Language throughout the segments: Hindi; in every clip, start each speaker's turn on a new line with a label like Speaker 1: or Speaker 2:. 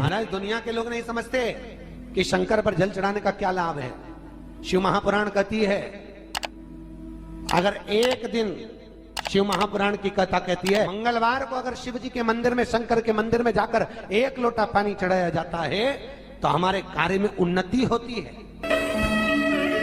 Speaker 1: महाराज दुनिया के लोग नहीं समझते कि शंकर पर जल चढ़ाने का क्या लाभ है। शिव महापुराण कहती है, अगर एक दिन शिव महापुराण की कथा कहती है, मंगलवार को अगर शिव जी के मंदिर में, शंकर के मंदिर में जाकर एक लोटा पानी चढ़ाया जाता है तो हमारे कार्य में उन्नति होती है।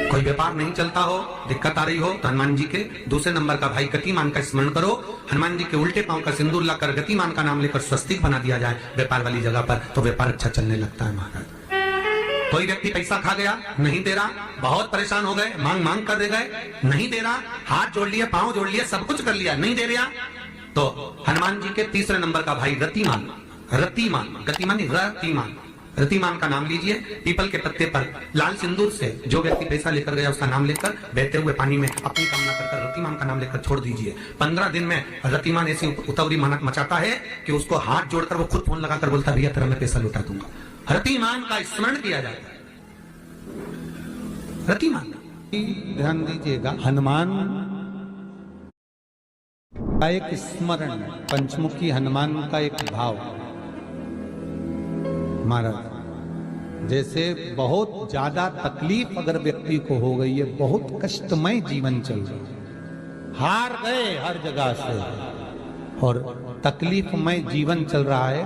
Speaker 2: कोई व्यापार नहीं चलता हो, दिक्कत आ रही हो तो हनुमान जी के दूसरे नंबर का भाई गतिमान का स्मरण करो। हनुमान जी के उल्टे पांव का सिंदूर लाकर गतिमान का नाम लेकर स्वस्तिक बना दिया जाए व्यापार वाली जगह पर, तो व्यापार अच्छा चलने लगता है। महाराज कोई व्यक्ति पैसा खा गया, नहीं दे रहा, बहुत परेशान हो गए, मांग मांग कर दे गए, नहीं दे रहा, हाथ जोड़ लिया, पांव जोड़ लिया, सब कुछ कर लिया, नहीं दे रहा, तो हनुमान जी के तीसरे नंबर का भाई रतिमान, रतिमान, गतिमान रतिमान, रतिमान का नाम लीजिए। पीपल के पत्ते पर लाल सिंदूर से जो व्यक्ति पैसा लेकर गया उसका नाम लेकर बहते हुए पानी में अपनी कामना कर रतिमान का नाम लेकर छोड़ दीजिए। 15 दिन में रतिमान ऐसी उतावली मचाता है कि उसको हाथ जोड़कर वो खुद फोन लगाकर बोलता है, भैया तेरा मैं पैसा लौटा दूंगा। रतिमान का स्मरण किया जाता है। रतिमान
Speaker 1: ध्यान दीजिएगा, हनुमान का एक स्मरण, पंचमुखी हनुमान का एक भाव। महाराज जैसे बहुत ज्यादा तकलीफ अगर व्यक्ति को हो गई है, बहुत कष्टमय जीवन चल रहा है, हार गए हर जगह से और तकलीफमय जीवन चल रहा है,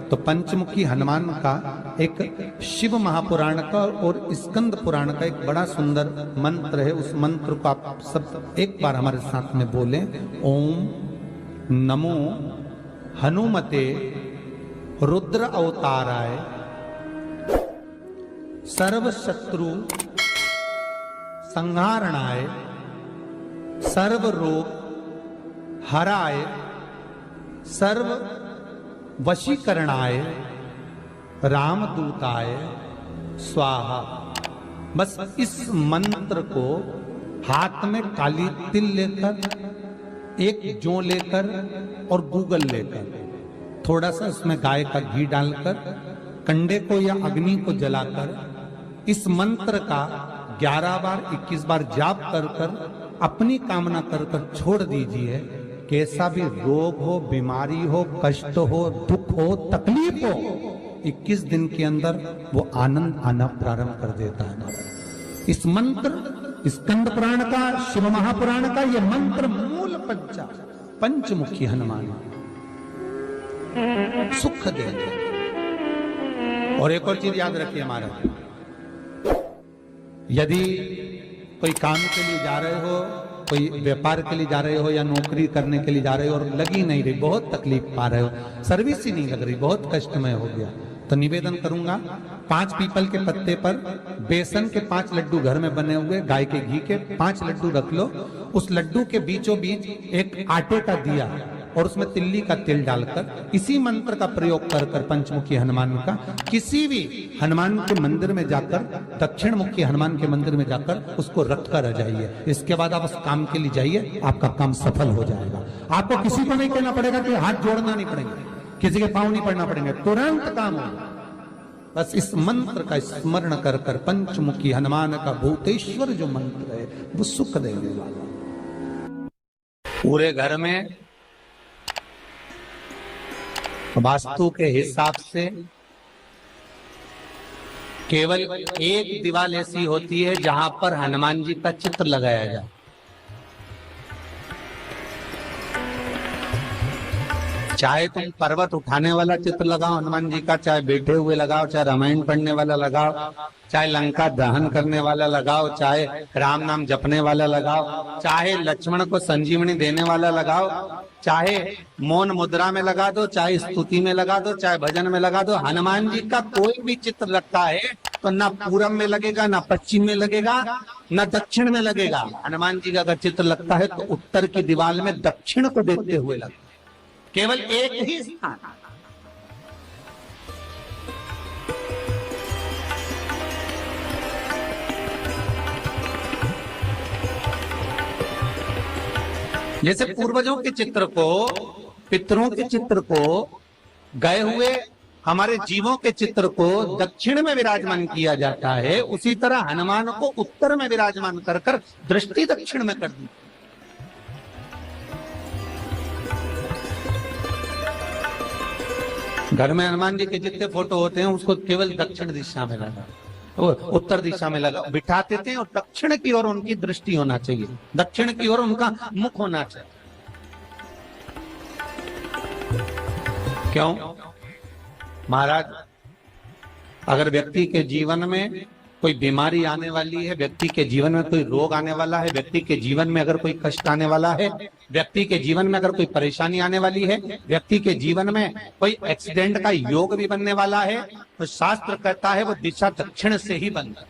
Speaker 1: तो पंचमुखी हनुमान का एक शिव महापुराण का और स्कंद पुराण का एक बड़ा सुंदर मंत्र है। उस मंत्र को आप सब एक बार हमारे साथ में बोलें। ओम नमो हनुमते रुद्र अवताराय सर्व शत्रु संहारणाय सर्व रोग हराय सर्व वशीकरणाय रामदूताय स्वाहा। बस इस मंत्र को हाथ में काली तिल लेकर, एक जौ लेकर और गूगल लेकर, थोड़ा सा उसमें गाय का घी डालकर, कंडे को या अग्नि को जलाकर इस मंत्र का 11 बार 21 बार जाप कर कर अपनी कामना कर कर छोड़ दीजिए। कैसा भी रोग हो, बीमारी हो, कष्ट हो, दुख हो, तकलीफ हो, 21 दिन के अंदर वो आनंद आना प्रारंभ कर देता है। इस मंत्र, स्कंद पुराण का, शिव महापुराण का ये मंत्र मूल पंचमुखी हनुमान सुख दे। और एक और चीज याद रखिए हमारा, यदि कोई काम के लिए जा रहे हो, कोई व्यापार के लिए जा रहे हो या नौकरी करने के लिए जा रहे हो और लगी नहीं रही, बहुत तकलीफ पा रहे हो, सर्विस ही नहीं लग रही, बहुत कष्टमय हो गया, तो निवेदन करूंगा 5 पीपल के पत्ते पर बेसन के 5 लड्डू घर में बने हुए, गाय के घी के 5 लड्डू रख लो। उस लड्डू के बीचों बीच एक आटे का दिया और उसमें तिल्ली का तेल डालकर इसी मंत्र का प्रयोग कर कर पंचमुखी हनुमान का किसी भी हनुमान के मंदिर में जाकर, दक्षिण मुखी हनुमान के मंदिर में जाकर उसको रख कर आ जाइए। इसके बाद आप उस काम के लिए जाइए, आपका काम सफल हो जाएगा। आपको किसी को नहीं कहना पड़ेगा कि हाथ जोड़ना नहीं पड़ेगा, किसी के पांव नहीं पड़ना पड़ेंगे, तुरंत काम होगा। बस इस मंत्र का स्मरण कर कर पंचमुखी हनुमान का भूतेश्वर जो मंत्र है वो सुख देने वाला। पूरे घर में वास्तु के हिसाब से केवल एक दीवार ऐसी होती है जहां पर हनुमान जी का चित्र लगाया जाए। चाहे तुम पर्वत उठाने वाला चित्र लगाओ हनुमान जी का, चाहे बैठे हुए लगाओ, चाहे रामायण पढ़ने वाला लगाओ, चाहे लंका दहन करने वाला लगाओ, चाहे राम नाम जपने वाला लगाओ, चाहे लक्ष्मण को संजीवनी देने वाला लगाओ, चाहे मौन मुद्रा में लगा दो, चाहे स्तुति में लगा दो, चाहे भजन में लगा दो। हनुमान जी का कोई भी चित्र लगता है तो ना पूरब में लगेगा, ना पश्चिम में लगेगा, ना दक्षिण में लगेगा। हनुमान जी का अगर चित्र लगता है तो उत्तर की दीवार में दक्षिण को देखते हुए लगता है, केवल एक ही स्थान। जैसे पूर्वजों के चित्र को, पितरों के चित्र को, गए हुए हमारे जीवों के चित्र को दक्षिण में विराजमान किया जाता है, उसी तरह हनुमान को उत्तर में विराजमान कर कर दृष्टि दक्षिण में कर दी। घर में हनुमान जी के जितने फोटो होते हैं उसको केवल दक्षिण दिशा में लगा, वो उत्तर दिशा में लगा बिठाते थे, और दक्षिण की ओर उनकी दृष्टि होना चाहिए, दक्षिण की ओर उनका मुख होना चाहिए। क्यों? महाराज, अगर व्यक्ति के जीवन में कोई बीमारी आने वाली है, व्यक्ति के जीवन में कोई रोग आने वाला है, व्यक्ति के जीवन में अगर कोई कष्ट आने वाला है, व्यक्ति के जीवन में अगर कोई परेशानी आने वाली है, व्यक्ति के जीवन में कोई एक्सीडेंट का योग भी बनने वाला है, तो शास्त्र कहता है वो दिशा दक्षिण से ही बनता है।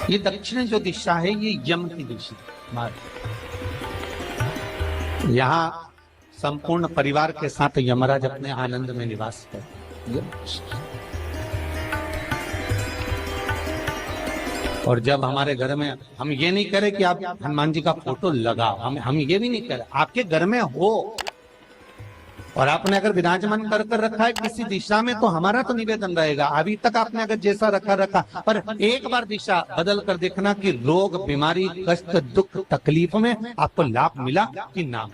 Speaker 1: ये दक्षिण जो दिशा है ये यम की दिशा। यहाँ संपूर्ण परिवार के साथ यमराज अपने आनंद में निवास करते। और जब हमारे घर में, हम ये नहीं करें कि आप हनुमान जी का फोटो लगाओ, हम ये भी नहीं करें, आपके घर में हो और आपने अगर विराजमान कर रखा है किसी दिशा में, तो हमारा तो निवेदन रहेगा, अभी तक आपने अगर जैसा रखा, पर एक बार दिशा बदल कर देखना कि रोग, बीमारी, कष्ट, दुख, तकलीफ में आपको लाभ मिला कि ना।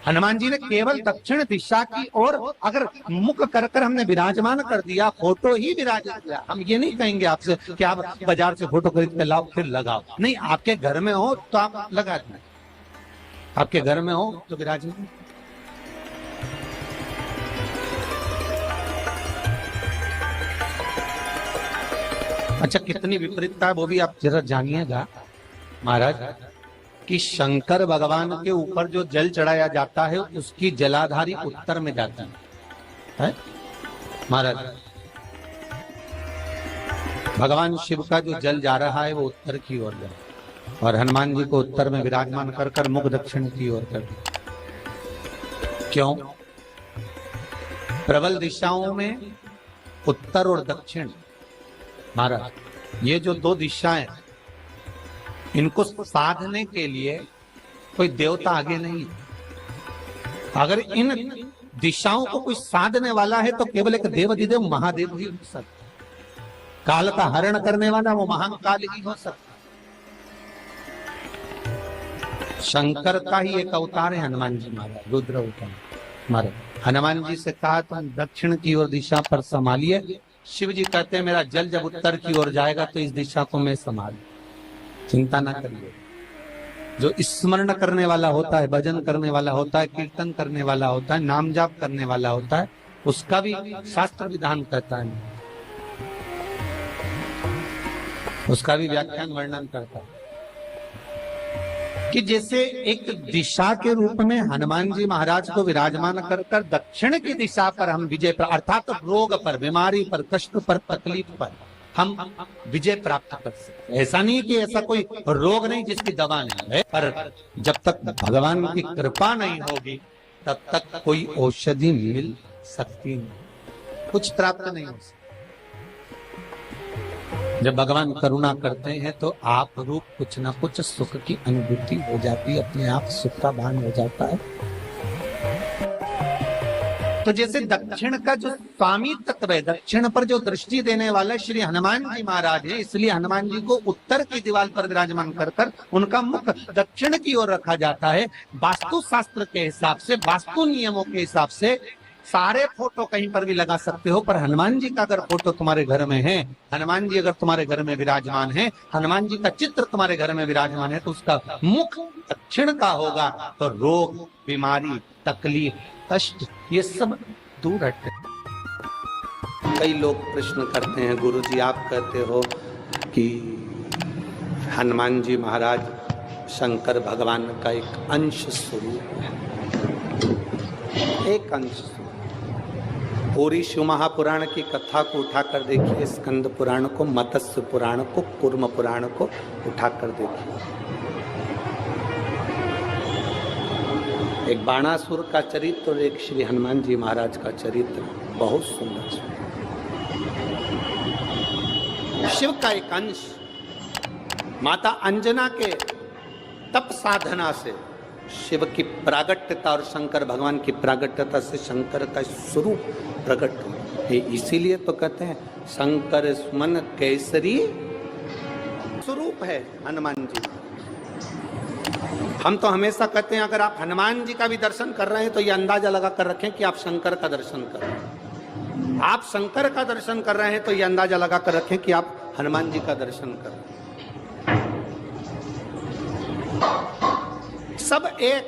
Speaker 1: हनुमान जी ने केवल दक्षिण दिशा की ओर अगर मुख कर हमने विराजमान कर दिया, फोटो ही विराजित किया। हम ये नहीं कहेंगे आपसे कि आप बाजार से फोटो खरीद के लाओ फिर लगाओ, नहीं, आपके घर में हो तो आप लगा दें, आपके घर में हो तो विराजमान। अच्छा, कितनी विपरीतता है वो भी आप जरा जानिएगा महाराज, कि शंकर भगवान के ऊपर जो जल चढ़ाया जाता है उसकी जलाधारी उत्तर में जाता है महाराज। भगवान शिव का जो जल जा रहा है वो उत्तर की ओर जा रहा है, और हनुमान जी को उत्तर में विराजमान कर मुख दक्षिण की ओर कर दिया। क्यों? प्रबल दिशाओं में उत्तर और दक्षिण महाराज, ये जो दो दिशाएं, इनको साधने के लिए कोई देवता आगे नहीं। अगर इन दिशाओं को कोई साधने वाला है तो केवल एक देवाधिदेव महादेव ही हो सकता। काल का हरण करने वाला वो महान काल ही हो सकता। शंकर का ही एक अवतार है हनुमान जी महाराज, रुद्र अवतार महाराज। हनुमान जी से कहा तुम दक्षिण की ओर दिशा पर संभालिए, शिव जी कहते हैं मेरा जल जब उत्तर की ओर जाएगा तो इस दिशा को मैं संभालू, चिंता ना करिए। जो स्मरण करने वाला होता है, भजन करने वाला होता है, कीर्तन करने वाला होता है, नाम जाप करने वाला होता है, उसका भी शास्त्र विधान कहता है, उसका भी व्याख्यान वर्णन करता है कि जैसे एक दिशा के रूप में हनुमान जी महाराज को विराजमान कर दक्षिण की दिशा पर हम विजय पर, अर्थात रोग पर, बीमारी पर, कष्ट पर, तकलीफ पर हम विजय प्राप्त कर सकते। ऐसा नहीं कि ऐसा कोई रोग नहीं जिसकी दवा नहीं है, पर जब तक भगवान की कृपा नहीं होगी तब तक कोई औषधि मिल सकती नहीं, कुछ प्राप्त नहीं हो सकता। जब भगवान करुणा करते हैं तो आप रूप कुछ ना कुछ सुख की अनुभूति हो जाती है, अपने आप सुख का भान हो जाता है। तो जैसे दक्षिण का जो स्वामी तत्व है, दक्षिण पर जो दृष्टि देने वाला श्री हनुमान जी महाराज है, इसलिए हनुमान जी को उत्तर की दीवार पर विराजमान कर उनका मुख दक्षिण की ओर रखा जाता है। वास्तु शास्त्र के हिसाब से, वास्तु नियमों के हिसाब से सारे फोटो कहीं पर भी लगा सकते हो, पर हनुमान जी का अगर फोटो तुम्हारे घर में है, हनुमान जी अगर तुम्हारे घर में विराजमान है, हनुमान जी का चित्र तुम्हारे घर में विराजमान है, तो उसका मुख दक्षिण का होगा, तो रोग, बीमारी, तकलीफ, कष्ट ये सब दूर हटते। कई लोग प्रश्न करते हैं, गुरुजी आप कहते हो कि हनुमान जी महाराज शंकर भगवान का एक अंश स्वरूप है, एक अंश स्वरूप। पूरी शिव महापुराण की कथा को उठाकर देखिए, स्कंद पुराण को, मत्स्य पुराण को, कूर्म पुराण को उठाकर देखिए। एक बाणासुर का चरित्र और एक श्री हनुमान जी महाराज का चरित्र बहुत सुंदर। शिव का एक अंश माता अंजना के तप साधना से शिव की प्रागट्यता और शंकर भगवान की प्रागट्यता से शंकर का स्वरूप प्रकट हो। इसीलिए तो कहते हैं शंकर सुमन केसरी स्वरूप है हनुमान जी।
Speaker 2: हम तो हमेशा कहते हैं अगर आप हनुमान जी का भी दर्शन कर रहे हैं तो ये अंदाजा लगा कर रखें कि आप शंकर का दर्शन कर रहे हैं। आप शंकर का दर्शन कर रहे हैं तो ये अंदाजा लगा कर रखें कि आप हनुमान जी का दर्शन कर रहे हैं। सब एक,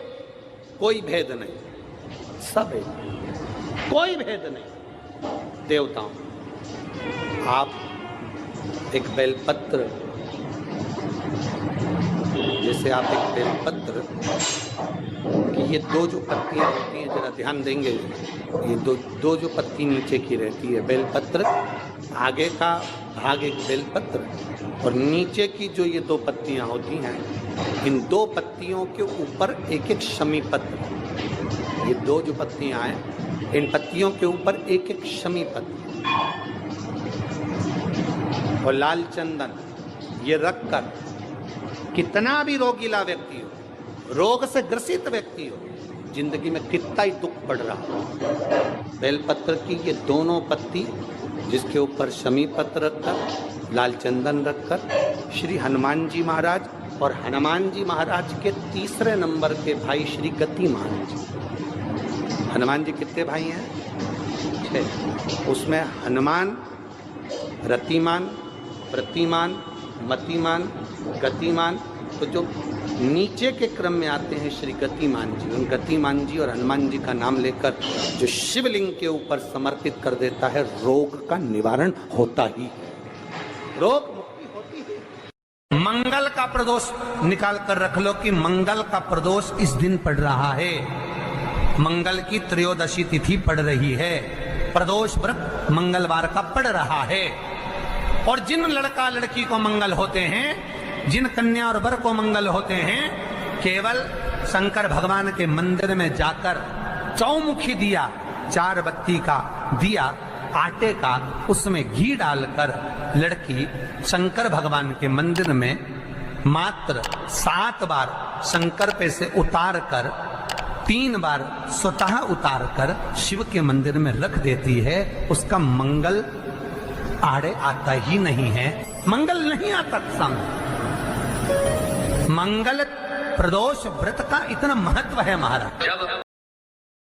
Speaker 2: कोई भेद नहीं, सब एक, कोई भेद नहीं। देवताओं, आप एक बेलपत्र, जैसे आप एक बेलपत्र कि ये दो जो पत्तियां होती हैं, जरा ध्यान देंगे, ये दो जो पत्ती नीचे की रहती है बेलपत्र, आगे का भाग एक बेलपत्र और नीचे की जो ये दो पत्तियां होती हैं, इन दो पत्तियों के ऊपर एक एक शमी पत्र, ये दो जो पत्तियां हैं इन पत्तियों के ऊपर एक एक शमी पत्र और लाल चंदन ये रखकर कितना भी रोगीला व्यक्ति हो, रोग से ग्रसित व्यक्ति हो, जिंदगी में कितना ही दुख पड़ रहा हो, बेलपत्र की ये दोनों पत्ती जिसके ऊपर शमी पत्र रखकर, लाल चंदन रखकर श्री हनुमान जी महाराज और हनुमान जी महाराज के तीसरे नंबर के भाई श्री गतिमान जी, हनुमान जी कितने भाई हैं? 6। उसमें हनुमान, रतिमान, प्रतिमान, मतिमान, गतिमान, तो जो नीचे के क्रम में आते हैं श्री गतिमान जी, उन गतिमान जी और हनुमान जी का नाम लेकर जो शिवलिंग के ऊपर समर्पित कर देता है, रोग का निवारण होता ही, रोग मुक्ति होती है। मंगल का प्रदोष निकाल कर रख लो कि मंगल का प्रदोष इस दिन पड़ रहा है, मंगल की त्रयोदशी तिथि पड़ रही है, प्रदोष व्रत मंगलवार का पड़ रहा है। और जिन लड़का लड़की को मंगल होते हैं, जिन कन्या और वर को मंगल होते हैं, केवल शंकर भगवान के मंदिर में जाकर चौमुखी दिया, 4 बत्ती का दिया आटे का, उसमें घी डालकर लड़की शंकर भगवान के मंदिर में मात्र 7 बार शंकर पे से उतार कर 3 बार स्वतः उतार कर शिव के मंदिर में रख देती है, उसका मंगल आड़े आता ही नहीं है, मंगल नहीं आता संग। मंगल प्रदोष व्रत का इतना महत्व है महाराज।